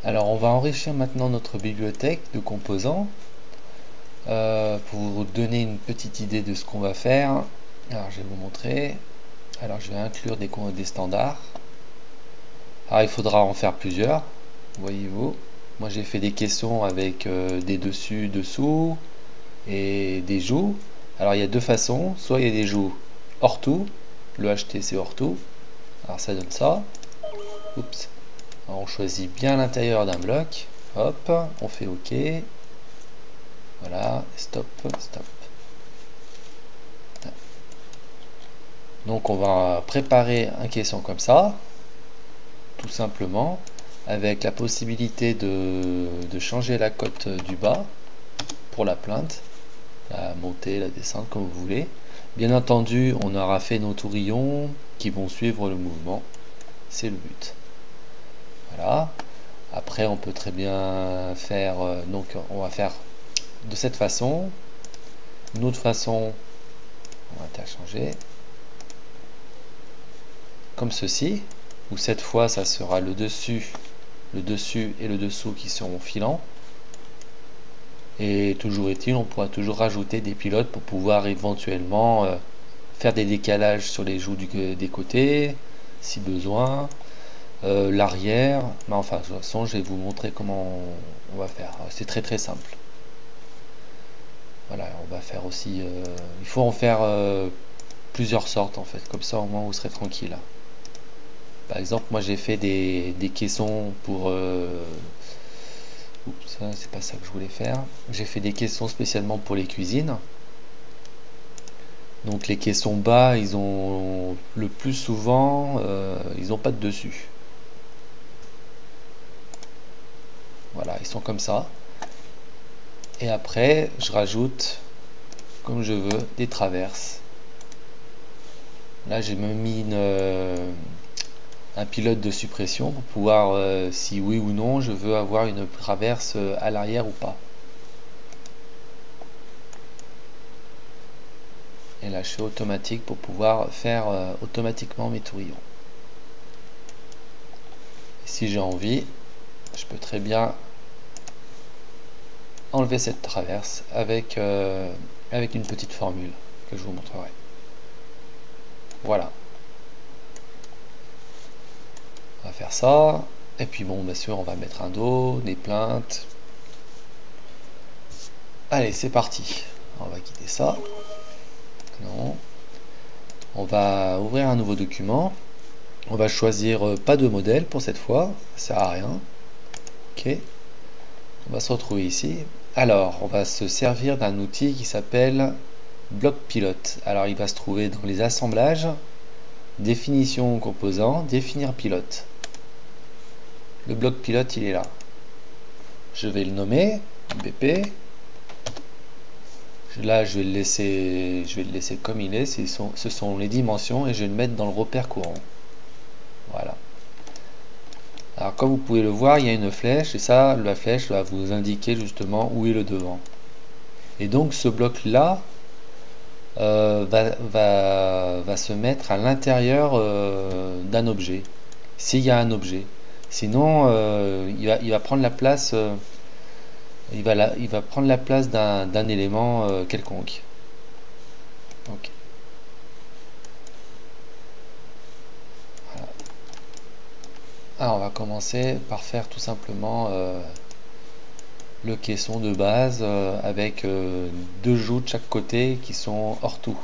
Alors on va enrichir maintenant notre bibliothèque de composants pour vous donner une petite idée de ce qu'on va faire. Alors je vais vous montrer. Alors je vais inclure des standards. Alors il faudra en faire plusieurs, voyez-vous. Moi j'ai fait des caissons avec des dessus, dessous et des joues. Alors il y a deux façons, soit il y a des joues hors tout, le HT c'est hors tout. Alors ça donne ça. Oups. Alors on choisit bien l'intérieur d'un bloc. Hop, on fait OK. Voilà, stop, stop. Donc on va préparer un caisson comme ça, tout simplement, avec la possibilité de changer la cote du bas pour la plainte, la montée, la descente, comme vous voulez. Bien entendu, on aura fait nos tourillons qui vont suivre le mouvement, c'est le but. Voilà. Après, on peut très bien faire, donc on va faire de cette façon. Une autre façon, on va interchanger, comme ceci, où cette fois, ça sera le dessus et le dessous qui seront filants. Et toujours est-il, on pourra toujours rajouter des pilotes pour pouvoir éventuellement faire des décalages sur les joues des côtés, si besoin, l'arrière. Mais enfin, de toute façon, je vais vous montrer comment on va faire. C'est très très simple. Voilà, on va faire aussi. Il faut en faire plusieurs sortes en fait, comme ça au moins vous serez tranquille. Par exemple, moi j'ai fait des caissons pour. Oups, ça c'est pas ça que je voulais faire. J'ai fait des caissons spécialement pour les cuisines. Donc les caissons bas, ils ont le plus souvent, ils n'ont pas de dessus. Voilà, ils sont comme ça. Et après, je rajoute, comme je veux, des traverses. Là, j'ai même mis un pilote de suppression pour pouvoir, si oui ou non, je veux avoir une traverse à l'arrière ou pas. Et là, je fais automatique pour pouvoir faire automatiquement mes tourillons. Et si j'ai envie, je peux très bien enlever cette traverse avec une petite formule que je vous montrerai. Voilà. On va faire ça. Et puis bon, bien sûr, on va mettre un dos, des plaintes. Allez, c'est parti. On va quitter ça. Non. On va ouvrir un nouveau document. On va choisir pas de modèle pour cette fois. Ça sert à rien. Ok. On va se retrouver ici. Alors, on va se servir d'un outil qui s'appelle bloc pilote. Alors, il va se trouver dans les assemblages, définition composant, définir pilote. Le bloc pilote, il est là. Je vais le nommer BP. Là, je vais le laisser comme il est. Ce sont les dimensions et je vais le mettre dans le repère courant. Voilà. Alors, comme vous pouvez le voir, il y a une flèche et ça, la flèche va vous indiquer justement où est le devant. Et donc, ce bloc-là va se mettre à l'intérieur d'un objet, s'il y a un objet. Sinon, il va prendre la place. Il va prendre la place d'un élément quelconque. Ok. Voilà. Alors, on va commencer par faire tout simplement le caisson de base avec deux joues de chaque côté qui sont hors tout.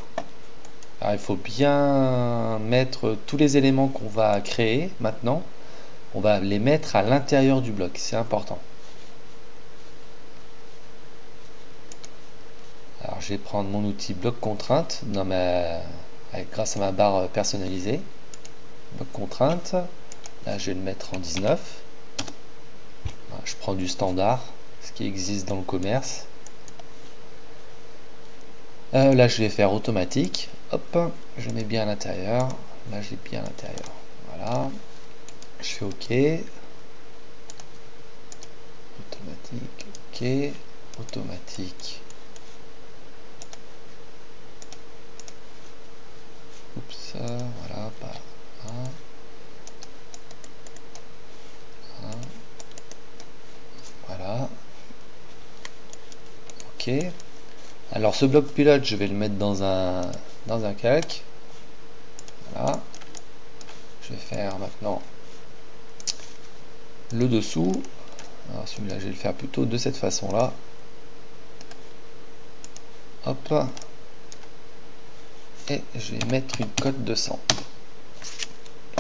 Alors, il faut bien mettre tous les éléments qu'on va créer maintenant. On va les mettre à l'intérieur du bloc, c'est important. Alors je vais prendre mon outil bloc contrainte grâce à ma barre personnalisée. Bloc contrainte, là je vais le mettre en 19. Je prends du standard, ce qui existe dans le commerce. Là je vais faire automatique. Hop, je mets bien à l'intérieur. Là j'ai bien à l'intérieur. Voilà. Je fais OK. Automatique, OK. Automatique. Oups, voilà, pas 1. appliquer. Alors ce bloc pilote, je vais le mettre dans un calque. Voilà. Je vais faire maintenant le dessous. Alors celui-là, je vais le faire plutôt de cette façon-là. Hop. Et je vais mettre une cote de 100.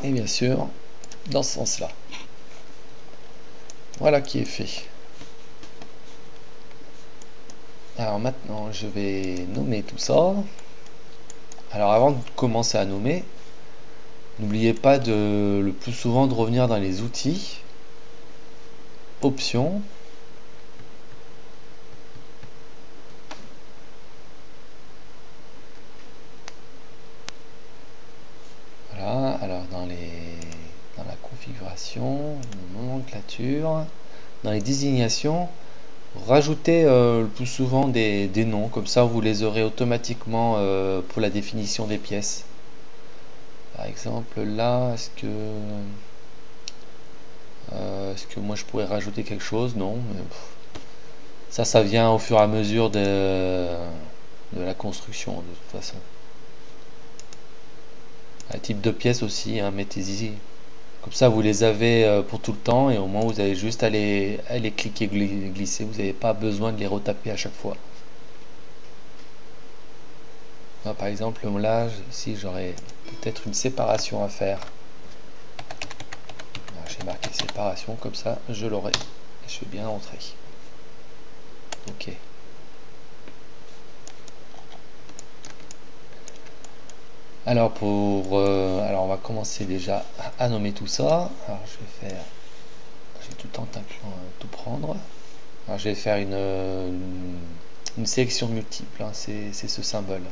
Et bien sûr, dans ce sens-là. Voilà qui est fait. Alors maintenant, je vais nommer tout ça. Alors avant de commencer à nommer, n'oubliez pas le plus souvent de revenir dans les outils, options, voilà, alors dans la configuration, nomenclature, dans les désignations, rajoutez le plus souvent des noms, comme ça vous les aurez automatiquement pour la définition des pièces. Par exemple là, est-ce que moi je pourrais rajouter quelque chose? Non, mais ça vient au fur et à mesure de la construction de toute façon. Un type de pièce aussi, hein, mettez-y. Comme ça vous les avez pour tout le temps et au moins vous avez juste à les cliquer, glisser. Vous n'avez pas besoin de les retaper à chaque fois. Là, par exemple là, si j'aurais peut-être une séparation à faire. J'ai marqué séparation, comme ça je l'aurai. Je vais bien entrer. Ok. Alors alors on va commencer déjà à nommer tout ça. Alors je vais tout le temps tout prendre. Alors je vais faire une sélection multiple, hein, c'est ce symbole.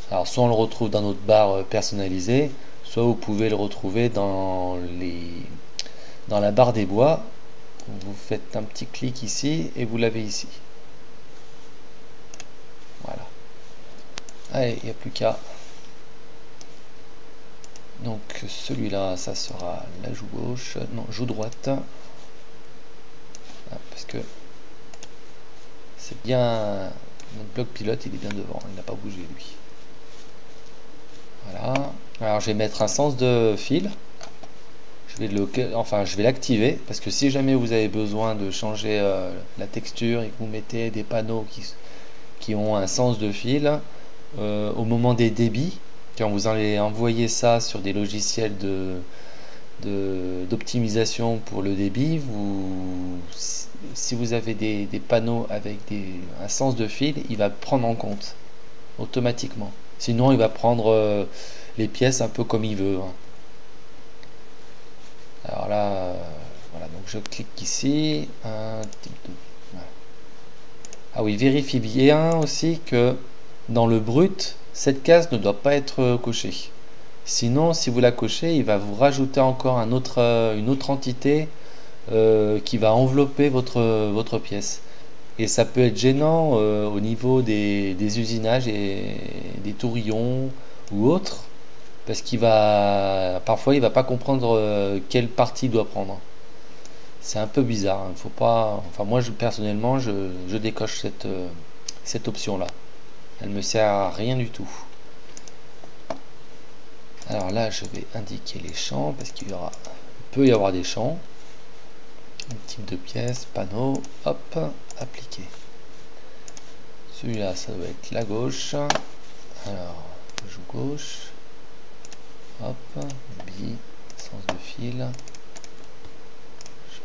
Alors soit on le retrouve dans notre barre personnalisée, soit vous pouvez le retrouver dans la barre des bois. Vous faites un petit clic ici et vous l'avez ici. Voilà. Allez, il n'y a plus qu'à. Donc celui-là, ça sera la joue gauche, non, joue droite. Ah, parce que c'est bien, notre bloc pilote, il est bien devant, il n'a pas bougé lui. Voilà. Alors je vais mettre un sens de fil. Je vais l'activer parce que si jamais vous avez besoin de changer la texture et que vous mettez des panneaux qui ont un sens de fil, au moment des débits, quand vous allez envoyer ça sur des logiciels d'optimisation pour le débit, si vous avez des panneaux avec un sens de fil, il va prendre en compte automatiquement. Sinon, il va prendre les pièces un peu comme il veut, hein. Alors là, voilà, donc je clique ici, un type de... Voilà. Ah oui, vérifie bien aussi que dans le brut, cette case ne doit pas être cochée. Sinon, si vous la cochez, il va vous rajouter encore une autre entité qui va envelopper votre pièce. Et ça peut être gênant au niveau des usinages et des tourillons ou autres, parce parfois il va pas comprendre quelle partie il doit prendre. C'est un peu bizarre, hein. Faut pas, enfin moi personnellement je décoche cette option là. Elle me sert à rien du tout. Alors là je vais indiquer les champs parce il peut y avoir des champs. Type de pièce, panneau, hop, appliquer. Celui-là, ça doit être la gauche. Alors, joue gauche. Hop, bi, sens de fil.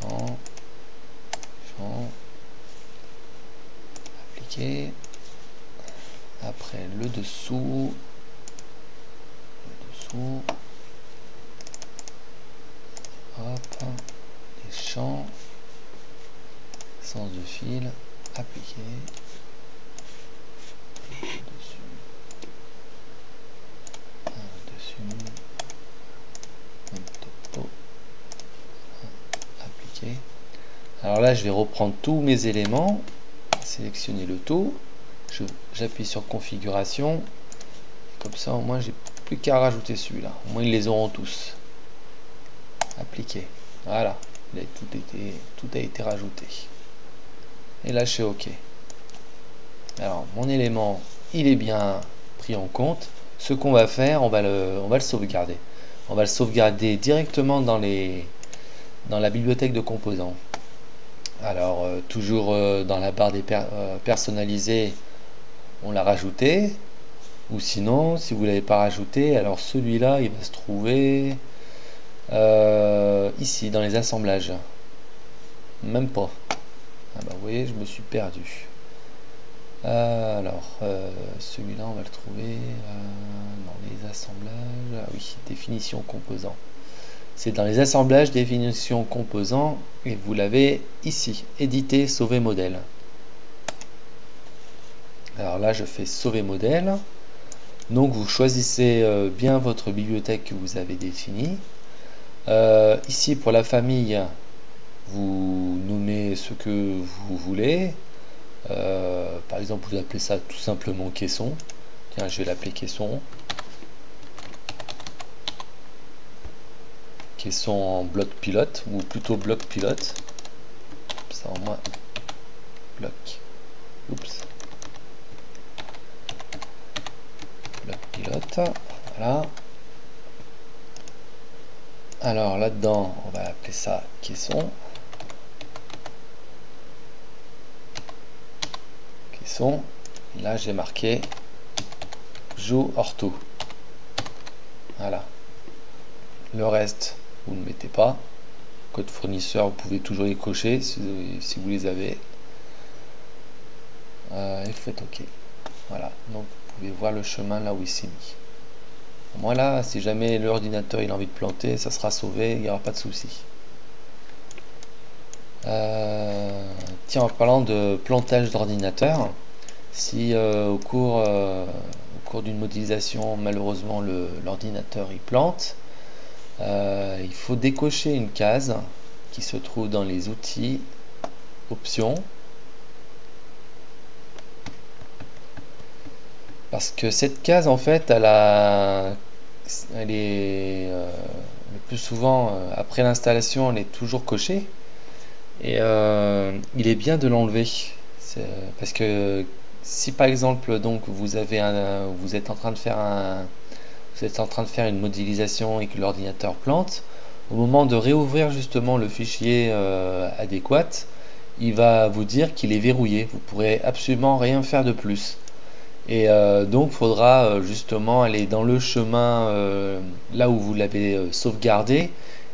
Champ. Champ. Appliquer. Après, le dessous. Hop. Les champs. Sens de fil. Appliquer. Appliquer. Alors là je vais reprendre tous mes éléments, sélectionner le tout, j'appuie sur configuration, comme ça au moins j'ai plus qu'à rajouter celui-là, au moins ils les auront tous. Appliquer. Voilà, tout a été rajouté. Et là je fais OK. Alors mon élément il est bien pris en compte. Ce qu'on va faire, on va le sauvegarder. On va le sauvegarder directement dans la bibliothèque de composants. Alors toujours dans la barre des personnalisés, on l'a rajouté. Ou sinon, si vous ne l'avez pas rajouté, alors celui-là, il va se trouver ici, dans les assemblages. Même pas. Ah bah vous voyez, je me suis perdu. Alors, celui-là, on va le trouver dans les assemblages. Ah oui, définition composant. C'est dans les assemblages, définition composant, et vous l'avez ici, éditer, sauver modèle. Alors là, je fais sauver modèle. Donc vous choisissez bien votre bibliothèque que vous avez définie. Ici pour la famille, vous nommez ce que vous voulez. Par exemple, vous appelez ça tout simplement caisson. Tiens, je vais l'appeler caisson. Caisson en bloc pilote, ou plutôt bloc pilote. Ça en moins bloc. Oups. Bloc pilote. Voilà. Alors là-dedans, on va appeler ça caisson. Caisson. Là, j'ai marqué joue ortho. Voilà. Le reste, vous ne mettez pas. Code fournisseur, vous pouvez toujours les cocher si vous les avez. Et vous faites OK. Voilà. Donc, vous pouvez voir le chemin là où il s'est mis. Moi là, si jamais l'ordinateur il a envie de planter, ça sera sauvé, il n'y aura pas de souci. Tiens, en parlant de plantage d'ordinateur, si au cours d'une modélisation, malheureusement l'ordinateur il plante, il faut décocher une case qui se trouve dans les outils, options, parce que cette case en fait elle est le plus souvent après l'installation elle est toujours cochée et il est bien de l'enlever parce que si par exemple donc vous êtes en train de faire une modélisation et que l'ordinateur plante, au moment de réouvrir justement le fichier adéquat, il va vous dire qu'il est verrouillé, vous pourrez absolument rien faire de plus. Et donc il faudra justement aller dans le chemin là où vous l'avez sauvegardé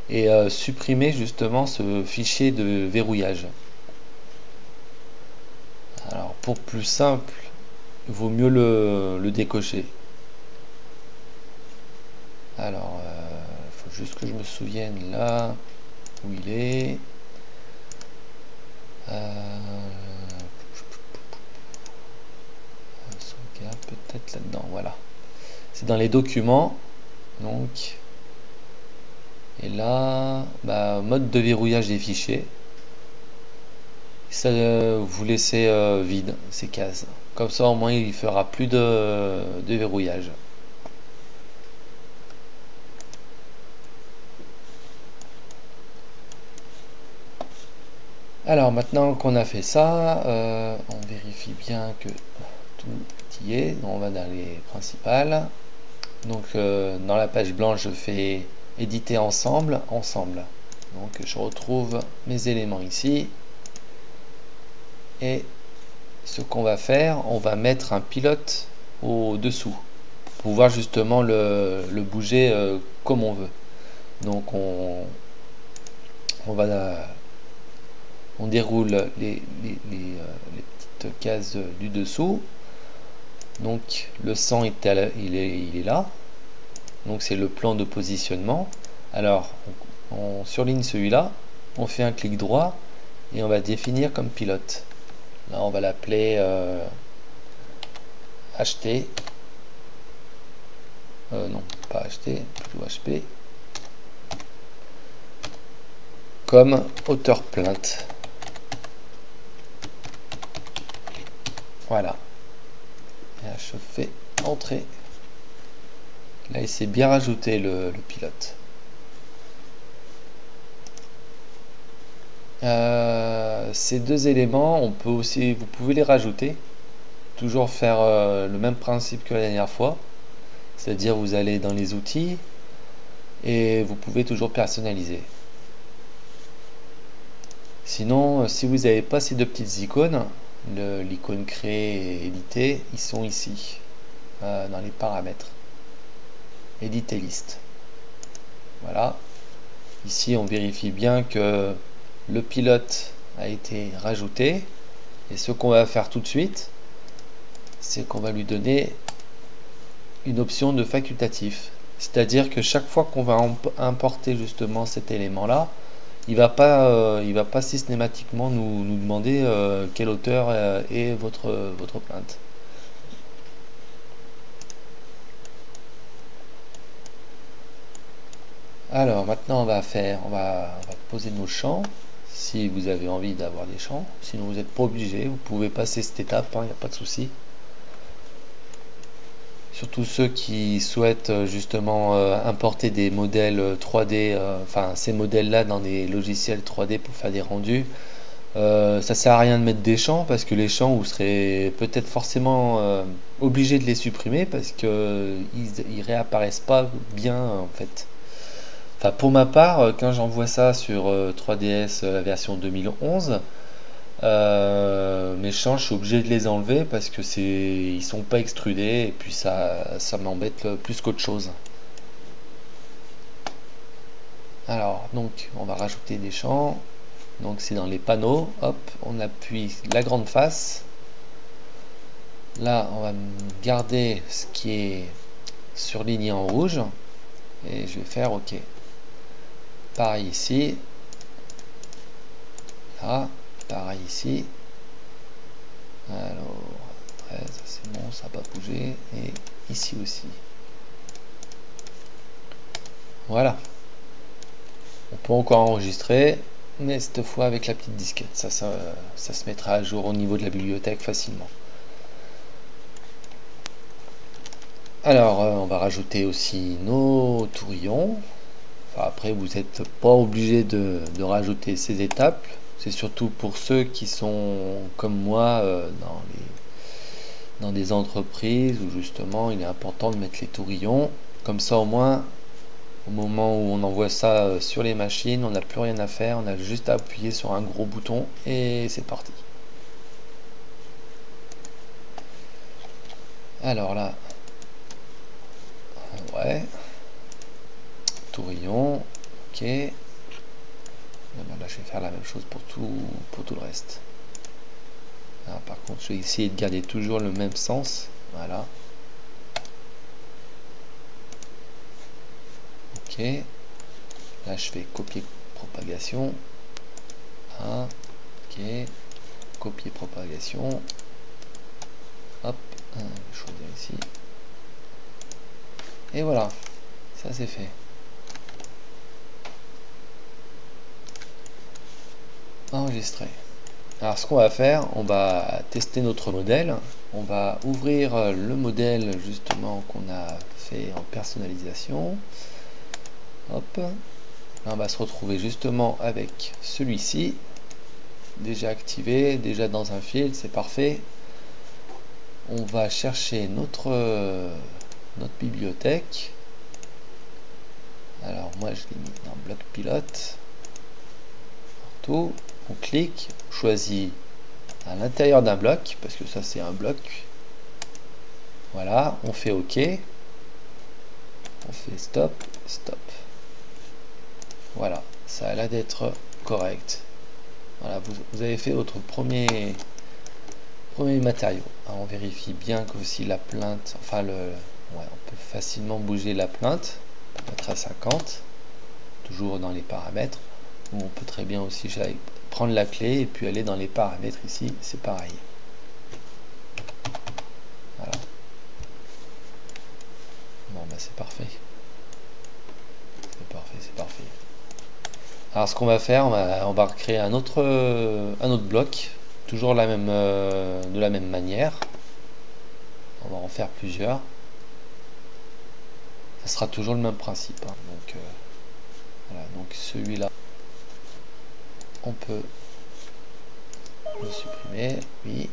et supprimer justement ce fichier de verrouillage. Alors pour plus simple, il vaut mieux le décocher. Alors il faut juste que je me souvienne là où il est. Sauvegarde peut-être là-dedans, voilà. C'est dans les documents. Donc, et là, mode de verrouillage des fichiers. Ça, vous laissez vide ces cases. Comme ça, au moins, il fera plus de verrouillage. Alors, maintenant qu'on a fait ça, on vérifie bien que tout y est. On va dans les principales. Donc, dans la page blanche, je fais éditer ensemble. Donc, je retrouve mes éléments ici. Et ce qu'on va faire, on va mettre un pilote au dessous pour pouvoir justement le bouger comme on veut. Donc on déroule les petites cases du dessous. Donc le 100 il est là. Donc c'est le plan de positionnement. Alors on surligne celui-là, on fait un clic droit et on va définir comme pilote. Là, on va l'appeler HT. Non, pas HT, plutôt HP. Comme hauteur plainte. Voilà. Et là, je fais entrer. Là, il s'est bien rajouté le pilote. Ces deux éléments, vous pouvez les rajouter toujours faire le même principe que la dernière fois, c'est-à-dire vous allez dans les outils et vous pouvez toujours personnaliser. Sinon, si vous n'avez pas ces deux petites icônes, l'icône créer et éditer, ils sont ici, dans les paramètres. Éditer liste. Voilà. Ici, on vérifie bien que le pilote a été rajouté. Et ce qu'on va faire tout de suite, c'est qu'on va lui donner une option de facultatif. C'est-à-dire que chaque fois qu'on va importer justement cet élément-là, il va pas systématiquement nous demander quel auteur est votre plainte. Alors maintenant on va poser nos champs, si vous avez envie d'avoir des champs, sinon vous n'êtes pas obligé, vous pouvez passer cette étape, il n'y a pas de souci. Surtout ceux qui souhaitent justement importer des modèles 3D, enfin ces modèles-là dans des logiciels 3D pour faire des rendus. Ça sert à rien de mettre des champs parce que les champs vous serez peut-être forcément obligé de les supprimer parce que ils réapparaissent pas bien en fait. Enfin pour ma part, quand j'envoie ça sur 3DS la version 2011, mes champs je suis obligé de les enlever parce que ils sont pas extrudés et puis ça m'embête plus qu'autre chose. Alors donc on va rajouter des champs. Donc c'est dans les panneaux, hop, on appuie la grande face. Là, on va garder ce qui est surligné en rouge. Et je vais faire OK. Pareil ici. Là, pareil ici. Alors, ouais, ça c'est bon, ça n'a pas bougé. Et ici aussi. Voilà. On peut encore enregistrer, mais cette fois avec la petite disquette. Ça se mettra à jour au niveau de la bibliothèque facilement. Alors, on va rajouter aussi nos tourillons. Enfin, après, vous n'êtes pas obligé de rajouter ces étapes. C'est surtout pour ceux qui sont comme moi dans des entreprises où justement il est important de mettre les tourillons. Comme ça, au moins, au moment où on envoie ça sur les machines, on n'a plus rien à faire. On a juste à appuyer sur un gros bouton et c'est parti. Alors là, ouais, tourillon, ok. Là, je vais faire la même chose pour tout le reste. Alors, par contre, je vais essayer de garder toujours le même sens. Voilà. Ok. Là, je fais copier propagation. Ah, ok. Copier propagation. Hop. Je vais choisir ici. Et voilà. Ça, c'est fait. Enregistrer. Alors ce qu'on va faire, on va tester notre modèle. On va ouvrir le modèle justement qu'on a fait en personnalisation. Hop. Là, on va se retrouver justement avec celui-ci. Déjà activé, déjà dans un fil, c'est parfait. On va chercher notre bibliothèque. Alors moi je l'ai mis dans bloc pilote. Tout. On clique, on choisit à l'intérieur d'un bloc, parce que ça c'est un bloc. Voilà, on fait OK. On fait stop, stop. Voilà, ça a l'air d'être correct. Voilà, vous avez fait votre premier matériau. Alors on vérifie bien que aussi la plainte, enfin ouais, on peut facilement bouger la plainte. On peut mettre à 50, toujours dans les paramètres. Ou on peut très bien aussi prendre la clé et puis aller dans les paramètres ici, c'est pareil. Voilà. Bon bah c'est parfait. C'est parfait, c'est parfait. Alors ce qu'on va faire, on va recréer un autre bloc, toujours de la même manière. On va en faire plusieurs. Ça sera toujours le même principe. Hein. Donc voilà, donc celui-là, on peut le supprimer, oui.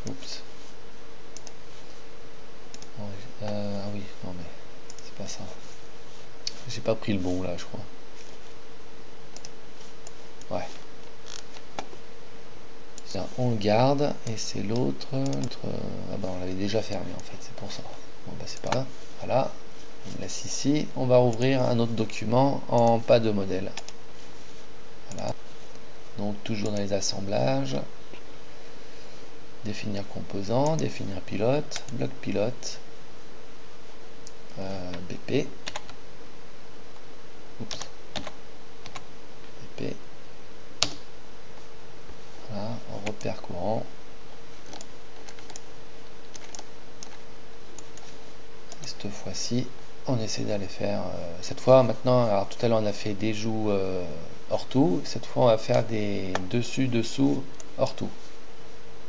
Oups. Ah oui, non mais c'est pas ça. J'ai pas pris le bon là, je crois. Ouais. Ça, on le garde et c'est l'autre. Ah bah on l'avait déjà fermé en fait, c'est pour ça. Bon bah c'est pas grave. Voilà. On le laisse ici. On va ouvrir un autre document en pas de modèle. Voilà. Donc toujours dans les assemblages. Définir composant, définir pilote, bloc pilote, BP. Oups. BP. Voilà, repère courant. Et cette fois-ci, on essaie d'aller faire. Cette fois, maintenant, alors tout à l'heure on a fait des joues hors tout. Cette fois, on va faire des dessus-dessous hors tout.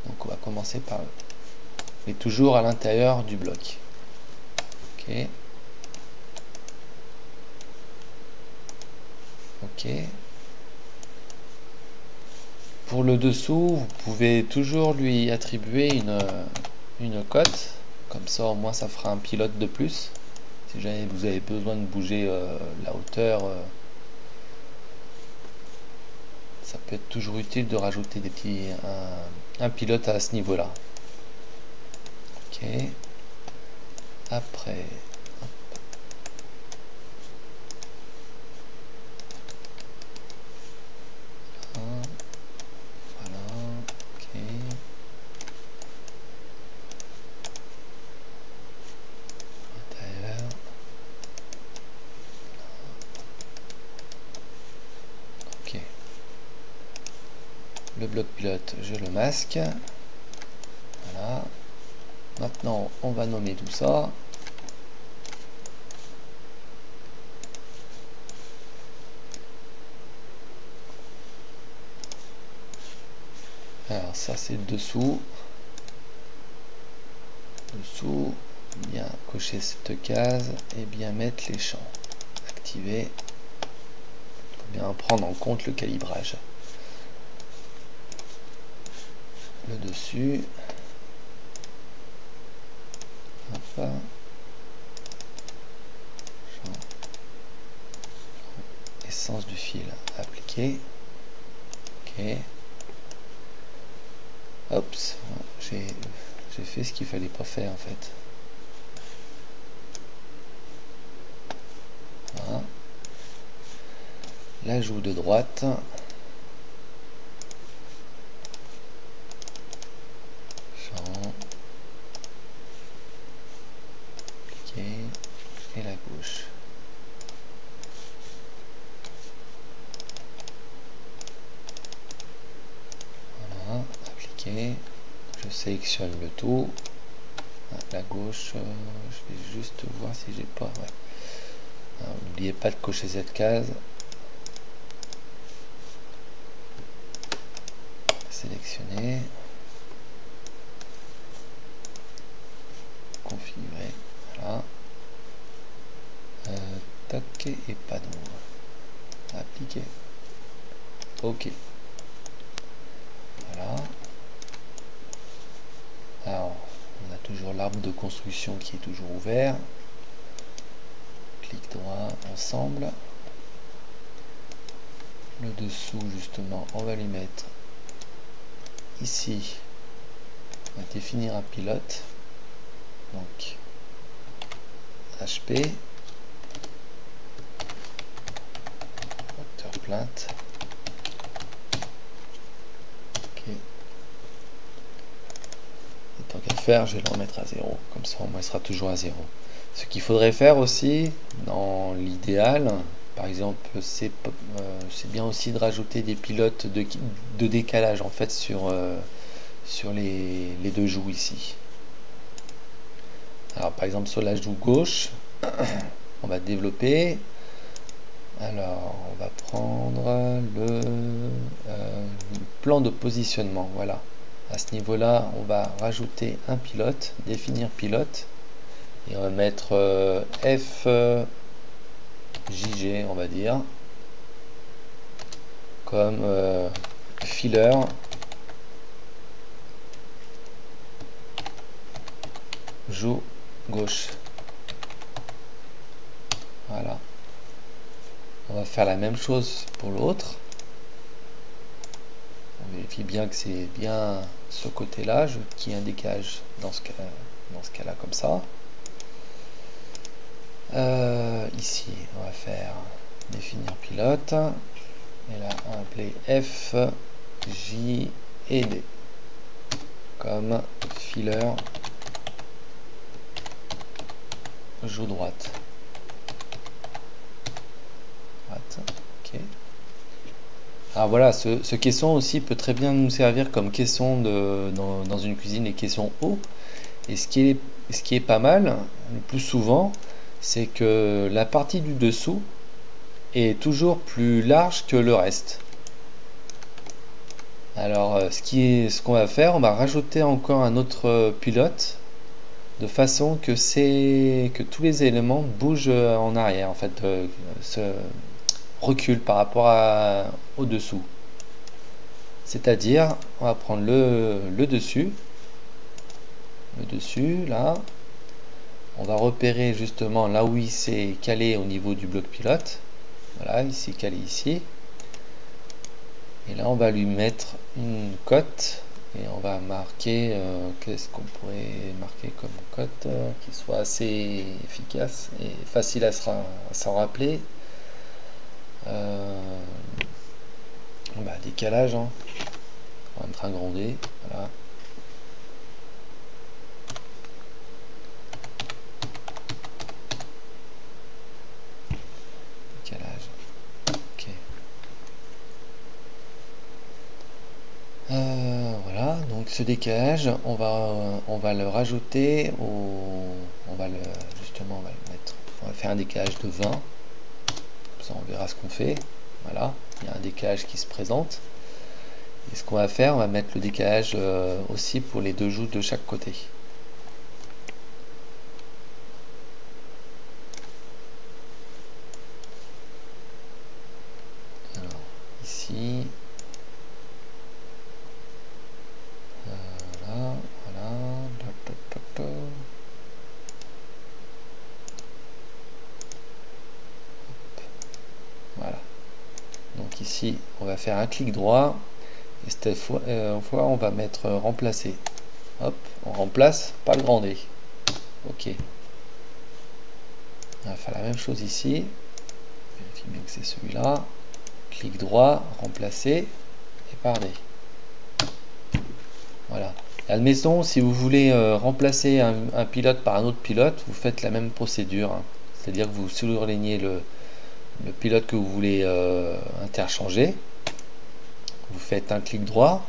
Donc on va commencer par eux. Mais toujours à l'intérieur du bloc. Ok. Ok. Pour le dessous, vous pouvez toujours lui attribuer une cote. Comme ça, au moins, ça fera un pilote de plus. Si jamais vous avez besoin de bouger la hauteur, ça peut être toujours utile de rajouter un pilote à ce niveau-là. Ok. Après, voilà. Ok. Intérieur. Ok. Le bloc pilote, je le masque. Voilà. Maintenant, on va nommer tout ça. Alors ça, c'est le dessous. Dessous, bien cocher cette case et bien mettre les champs. Activer. Il faut bien prendre en compte le calibrage. Le dessus. Hop. Essence du fil appliqué. Ok. Oups, j'ai fait ce qu'il fallait pas faire en fait. Voilà. L'ajout de droite. Champ. Appliqué. Et la gauche. Voilà, appliqué. Je sélectionne le tout. La gauche, je vais juste voir si j'ai pas. Ouais. N'oubliez pas de cocher cette case. Sélectionner. Configurer. Voilà. Tac et panneau. Appliquer. Ok. Voilà. Alors, on a toujours l'arbre de construction qui est toujours ouvert. Clic droit, ensemble. Le dessous, justement, on va lui mettre ici. On va définir un pilote. Donc, HP. Hauteur plainte. Ok. Et tant qu'à faire, je vais le remettre à 0. Comme ça, au moins, il sera toujours à 0. Ce qu'il faudrait faire aussi, dans l'idéal, par exemple, c'est bien aussi de rajouter des pilotes de décalage en fait sur les deux joues ici. Alors par exemple sur la joue gauche, on va développer. Alors on va prendre le plan de positionnement. Voilà. À ce niveau-là, on va rajouter un pilote, définir pilote. Et on va mettre FJG, on va dire, comme filler. joue gauche. Voilà. On va faire la même chose pour l'autre. On vérifie bien que c'est bien ce côté-là, qu'il y ait un décalage dans ce cas-là comme ça. Ici, on va faire définir pilote. Et là, appeler F, J et D. Comme fileur joue droite. Ok. Alors voilà, ce caisson aussi peut très bien nous servir comme caisson dans une cuisine, les caissons hauts. Et ce qui est pas mal, le plus souvent, c'est que la partie du dessous est toujours plus large que le reste. Alors ce qu'on va faire, on va rajouter encore un autre pilote de façon que tous les éléments bougent en arrière, en fait, se reculent par rapport au dessous. C'est-à-dire, on va prendre le dessus, là, on va repérer justement là où il s'est calé au niveau du bloc pilote. Voilà, il s'est calé ici. Et là, on va lui mettre une cote. Et on va marquer, qu'est-ce qu'on pourrait marquer comme cote qui soit assez efficace et facile à s'en rappeler. Décalage, hein. On va mettre un grand D. Voilà. Décalage. Ok. Voilà, donc ce décalage, on va le rajouter on va le mettre, on va faire un décalage de 20, comme ça on verra ce qu'on fait. Voilà, il y a un décalage qui se présente. Et ce qu'on va faire, on va mettre le décalage aussi pour les deux joues de chaque côté. Alors, ici, voilà. Voilà. Donc ici, on va faire un clic droit. Et cette fois, on va mettre remplacer. Hop, on remplace, pas le grand D. Ok. On va faire la même chose ici. Vérifie bien que c'est celui-là. Clic droit, remplacer et par D. Voilà. Admettons, si vous voulez remplacer un pilote par un autre pilote, vous faites la même procédure. Hein. C'est-à-dire que vous surlignez le pilote que vous voulez interchanger. Vous faites un clic droit,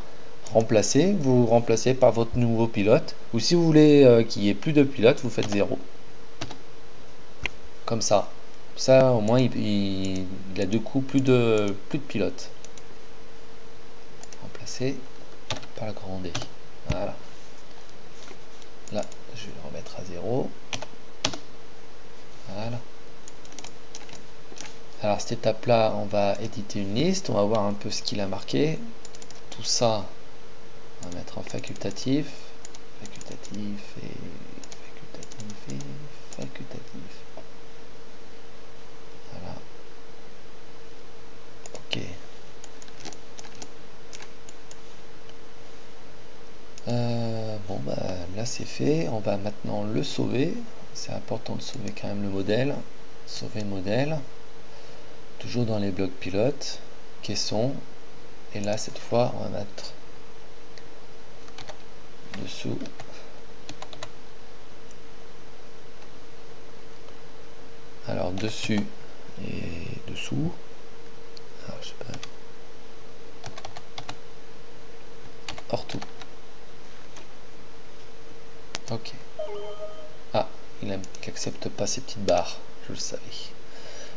remplacer, vous remplacez par votre nouveau pilote. Ou si vous voulez qu'il n'y ait plus de pilote, vous faites 0. Comme ça. Ça, au moins, il a deux coups plus de pilote. Remplacer par le grand D. Voilà. Là, je vais le remettre à 0. Voilà. Alors, cette étape-là, on va éditer une liste. On va voir un peu ce qu'il a marqué. Tout ça, on va mettre en facultatif. Facultatif et facultatif et facultatif. Voilà. Ok. Là c'est fait. On va maintenant le sauver. C'est important de sauver quand même le modèle. Sauver modèle. Toujours dans les blocs pilotes. Caisson. Et là cette fois on va mettre dessous. Alors dessus et dessous. Alors je sais pas. Hors tout. Ok. Ah, il n'accepte pas ces petites barres. Je le savais.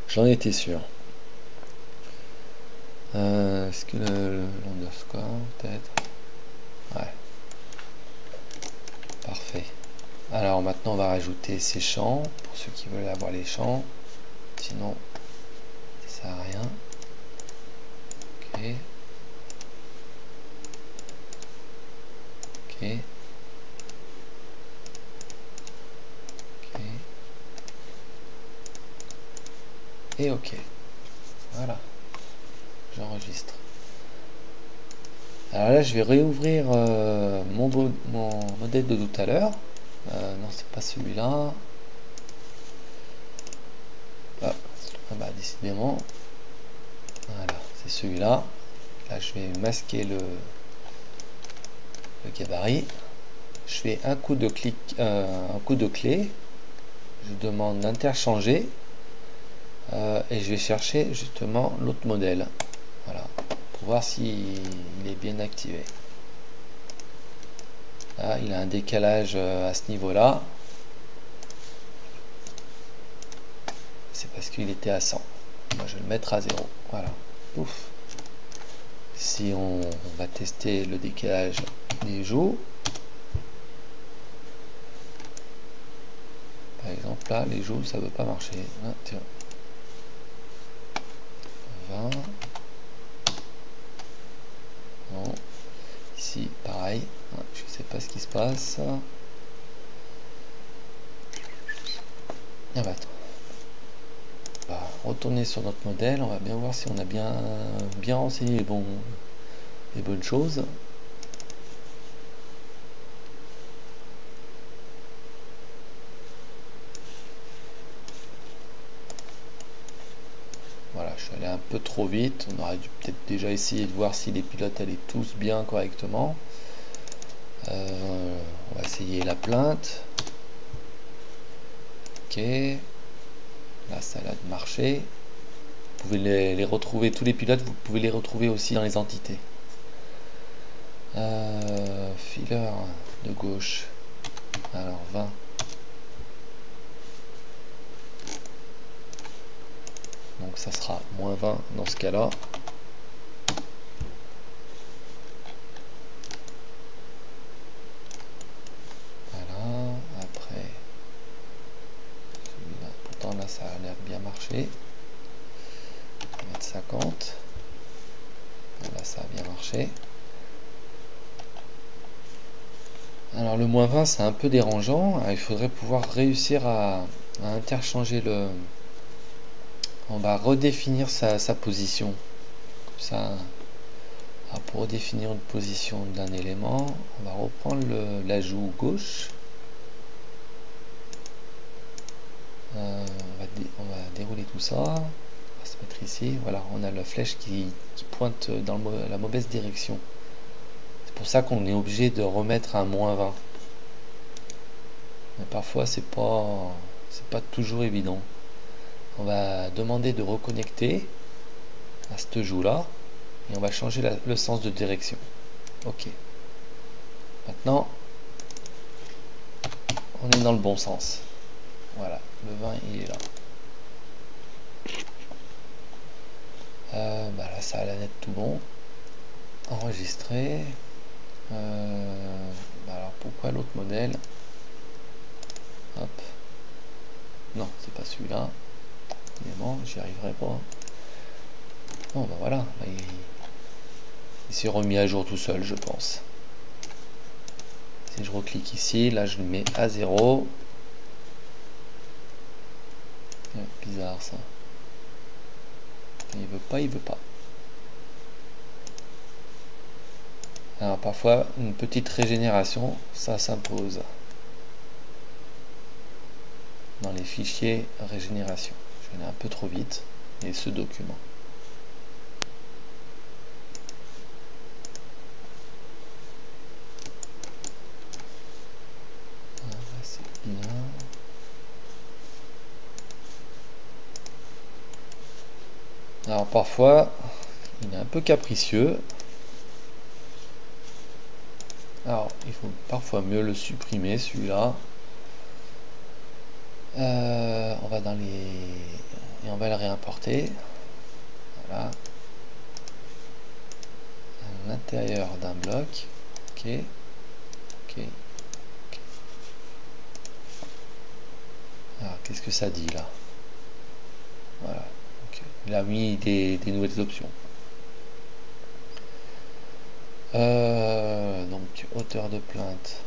J'en étais sûr. Est-ce que l'underscore peut-être? Ouais. Parfait. Alors maintenant on va rajouter ces champs pour ceux qui veulent avoir les champs. Sinon ça sert à rien. Ok. Ok. et OK. Voilà, j'enregistre. Alors là, je vais réouvrir mon modèle de tout à l'heure. Non, c'est pas celui-là. Ah, bah décidément. Voilà, c'est celui-là. Là, je vais masquer le gabarit. Je fais un coup de clic, un coup de clé. Je demande d'interchanger et je vais chercher justement l'autre modèle. Voilà, pour voir s'il est bien activé. Là, il a un décalage à ce niveau-là. C'est parce qu'il était à 100. Moi, je vais le mettre à 0. Voilà. Ouf. Si on va tester le décalage des joues, par exemple là, les joues, ça ne veut pas marcher. Ah, tiens. 20. Non. Ici, pareil. Ah, je ne sais pas ce qui se passe. Ah bah attends. On va retourner sur notre modèle. On va bien voir si on a bien renseigné les bonnes choses. Voilà, je suis allé un peu trop vite. On aurait dû peut-être déjà essayer de voir si les pilotes allaient tous bien correctement. On va essayer la plainte. Ok. Là, ça a l'air de marcher. Vous pouvez les retrouver, tous les pilotes, vous pouvez les retrouver aussi dans les entités. Filler de gauche. Alors 20. Donc ça sera moins 20 dans ce cas-là. Voilà. Après, celui-là, pourtant là ça a l'air bien marché. On va mettre 50. Là ça a bien marché. Alors le moins 20 c'est un peu dérangeant. Il faudrait pouvoir réussir à interchanger le... On va redéfinir sa position. Ça, pour redéfinir une position d'un élément, on va reprendre l'ajout gauche. On va dérouler tout ça. On va se mettre ici. Voilà, on a la flèche qui pointe dans la mauvaise direction. C'est pour ça qu'on est obligé de remettre un moins 20. Mais parfois, c'est pas toujours évident. On va demander de reconnecter à cette joue-là. Et on va changer le sens de direction. Ok. Maintenant, on est dans le bon sens. Voilà, le 20 il est là. Bah là, ça a l'air d'être tout bon. Enregistrer. Bah alors pourquoi l'autre modèle? Hop. Non, c'est pas celui-là. Évidemment, j'y arriverai pas. Bon, bah voilà. Il s'est remis à jour tout seul, je pense. Si je reclique ici, là je le mets à 0. Bizarre ça. Il veut pas, il veut pas. Alors parfois, une petite régénération, ça s'impose. Dans les fichiers régénération. Je vais aller un peu trop vite. Et ce document. C'est bien. Alors parfois, il est un peu capricieux. Alors, il faut parfois mieux le supprimer, celui-là. On va dans les... Et on va le réimporter. Voilà. À l'intérieur d'un bloc. Ok. Ok. Ok. Alors, qu'est-ce que ça dit là? Voilà. Okay. Il a mis des nouvelles options. Donc, hauteur de plainte.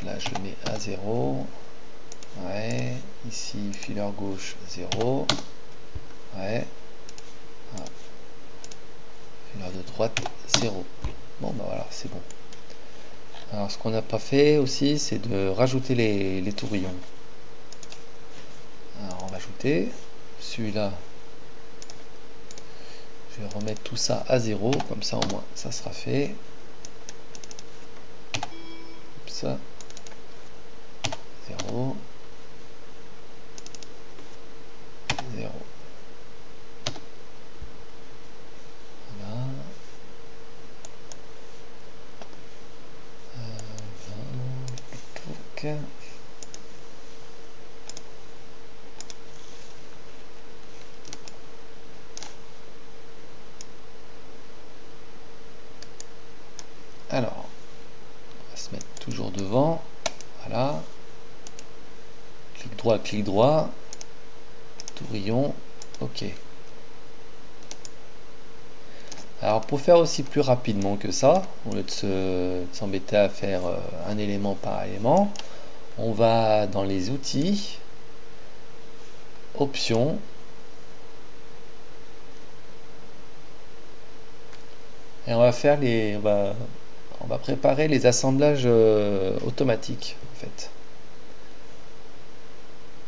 Là, je le mets à 0. Ouais. Ici, fileur gauche, 0. Ouais. Voilà. Fileur de droite, 0. Bon, bah voilà, c'est bon. Alors, ce qu'on n'a pas fait aussi, c'est de rajouter les tourillons. Alors, on va ajouter. Celui-là, je vais remettre tout ça à 0. Comme ça, au moins, ça sera fait. Comme ça. 0. 0. Voilà. Alors, on va se mettre toujours devant. Voilà. Clic droit. Tourillon. OK. Alors, pour faire aussi plus rapidement que ça, au lieu de s'embêter à faire un élément par élément, on va dans les outils, options, et on va faire on va préparer les assemblages automatiques en fait.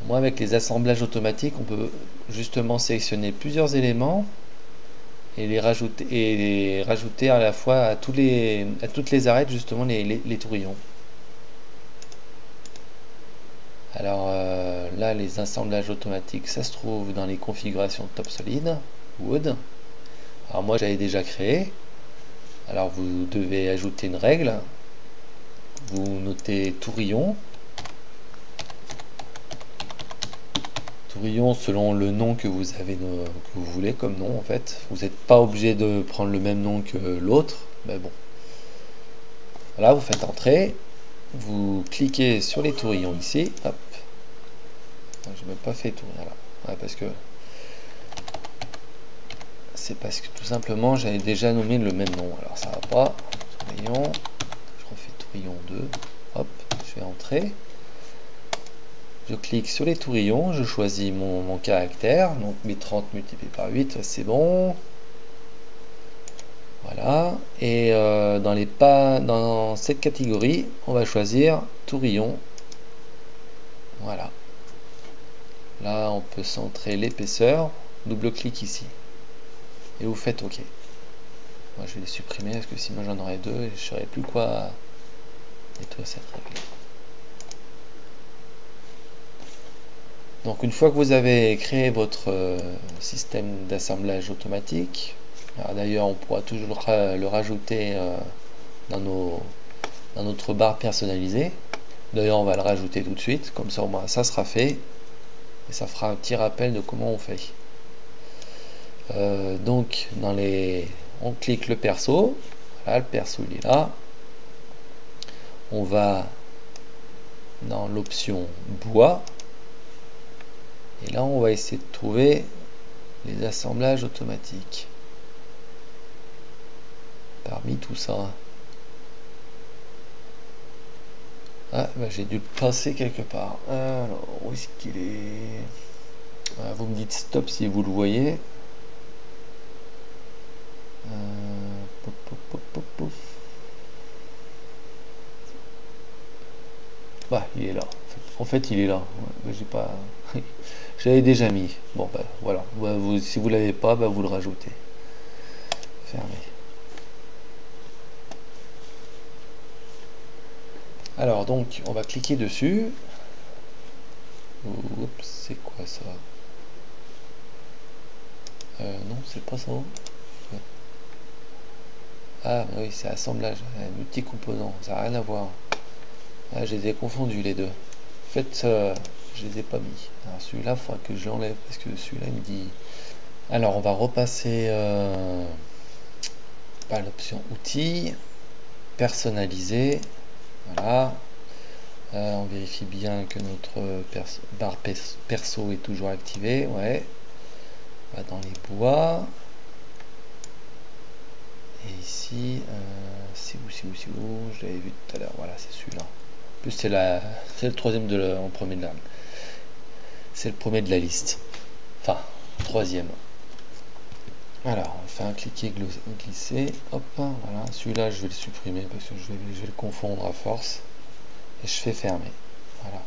Moi, avec les assemblages automatiques, on peut justement sélectionner plusieurs éléments et les rajouter à la fois à toutes les arêtes, justement les tourillons. Alors là, les assemblages automatiques, ça se trouve dans les configurations TopSolid, Wood. Alors moi, j'avais déjà créé. Alors vous devez ajouter une règle. Vous notez tourillon. Tourillon selon le nom que vous voulez comme nom en fait. Vous n'êtes pas obligé de prendre le même nom que l'autre, mais bon. Voilà, vous faites entrer. Vous cliquez sur les tourillons ici. Hop. Je n'ai même pas fait tout. Voilà. Ouais, c'est parce que tout simplement j'avais déjà nommé le même nom. Alors ça va pas. Tourillon. Je refais tourillon 2. Hop, je vais entrer. Je clique sur les tourillons, je choisis mon caractère, donc mes 30 multiplié par 8, c'est bon. Voilà, et dans cette catégorie, on va choisir tourillon. Voilà. Là, on peut centrer l'épaisseur, double-clic ici. Et vous faites OK. Moi, je vais les supprimer parce que sinon j'en aurais deux et je ne saurais plus quoi nettoyer cette règle. Donc une fois que vous avez créé votre système d'assemblage automatique, d'ailleurs on pourra toujours le rajouter dans notre barre personnalisée. D'ailleurs on va le rajouter tout de suite, comme ça au moins ça sera fait et ça fera un petit rappel de comment on fait. Donc on clique le perso, voilà, le perso il est là. On va dans l'option bois. Et là, on va essayer de trouver les assemblages automatiques. Parmi tout ça. Ah, bah, j'ai dû le passer quelque part. Alors, où est-ce qu'il est, vous me dites stop si vous le voyez. Pouf, pouf, pouf, pouf, pouf. Bah, il est là. En fait, il est là. Ouais, j'ai pas. J'avais déjà mis. Bon, bah voilà. Si vous l'avez pas, bah, vous le rajoutez. Fermé. Alors donc on va cliquer dessus. Oups, c'est quoi ça? Non, c'est pas ça. Ah oui, c'est assemblage, multi-composants, ça n'a rien à voir. Ah, je les ai confondus les deux. En fait, je les ai pas mis. Alors celui-là, il faudra que je l'enlève parce que celui-là, il me dit. Alors on va repasser par l'option outils, personnaliser. Voilà. On vérifie bien que notre barre perso est toujours activée. Ouais. On va dans les bois. Et ici, c'est où, je l'avais vu tout à l'heure. Voilà, c'est celui-là. En plus, c'est le troisième en premier de la. C'est le premier de la liste. Enfin, troisième. Alors, on fait un cliquer glisser, hop, voilà, celui-là je vais le supprimer parce que je vais le confondre à force, et je fais fermer, voilà.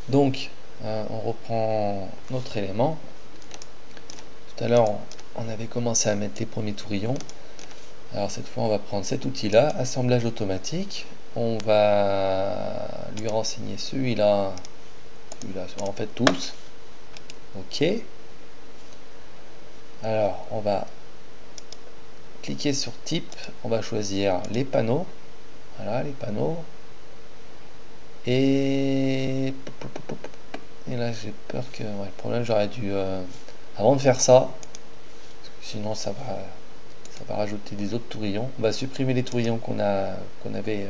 Donc, on reprend notre élément. Tout à l'heure, on avait commencé à mettre les premiers tourillons. Alors cette fois, on va prendre cet outil-là, assemblage automatique. On va lui renseigner celui-là, en fait tous. OK. Alors, on va cliquer sur type, on va choisir les panneaux. Voilà, les panneaux. Et là, j'ai peur que... Ouais, le problème, j'aurais dû... avant de faire ça, sinon ça va rajouter des autres tourillons. On va supprimer les tourillons qu'on avait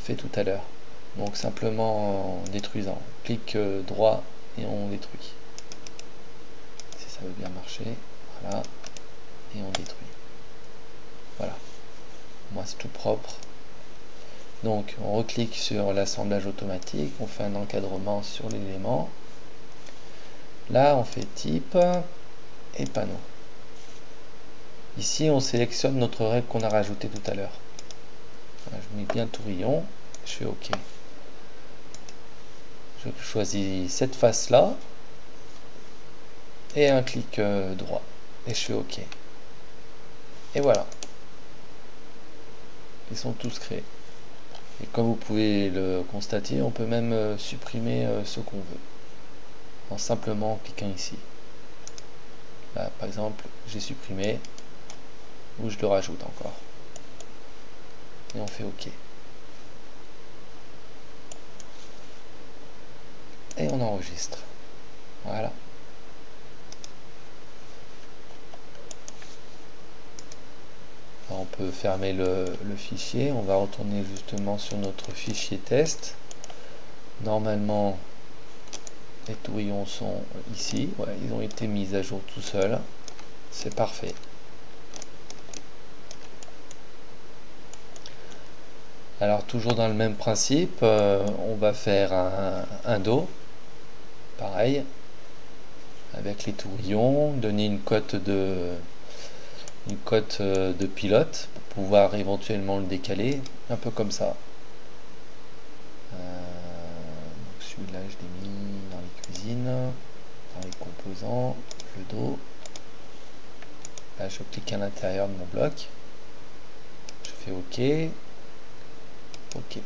fait tout à l'heure. Donc simplement en détruisant. Clic droit et on détruit. Si ça veut bien marcher. Voilà. Et on détruit. Voilà. Moi c'est tout propre. Donc on reclique sur l'assemblage automatique. On fait un encadrement sur l'élément. Là on fait type et panneau. Ici on sélectionne notre règle qu'on a rajoutée tout à l'heure. Je mets bien tourillon. Je fais OK. Je choisis cette face là et un clic droit et je fais OK. Et voilà, ils sont tous créés. Et comme vous pouvez le constater, on peut même supprimer ce qu'on veut en simplement cliquant ici. Là, par exemple, j'ai supprimé ou je le rajoute encore et on fait OK. Et on enregistre. Voilà. Alors on peut fermer le fichier. On va retourner justement sur notre fichier test. Normalement, les tourillons sont ici. Ouais, ils ont été mis à jour tout seuls. C'est parfait. Alors toujours dans le même principe, on va faire un dos. Pareil. Avec les tourillons, donner une cote de pilote pour pouvoir éventuellement le décaler, un peu comme ça. Celui-là je l'ai mis dans les cuisines, dans les composants, le dos. Là je clique à l'intérieur de mon bloc, je fais OK, OK.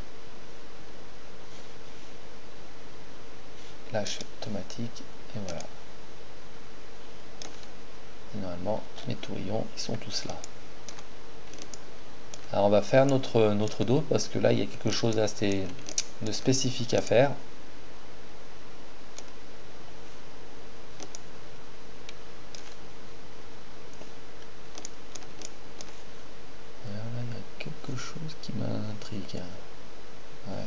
Là je fais automatique et voilà. Et normalement mes tourillons ils sont tous là. Alors on va faire notre dos parce que là il y a quelque chose d'assez spécifique à faire. Alors là il y a quelque chose qui m'intrigue. Ouais.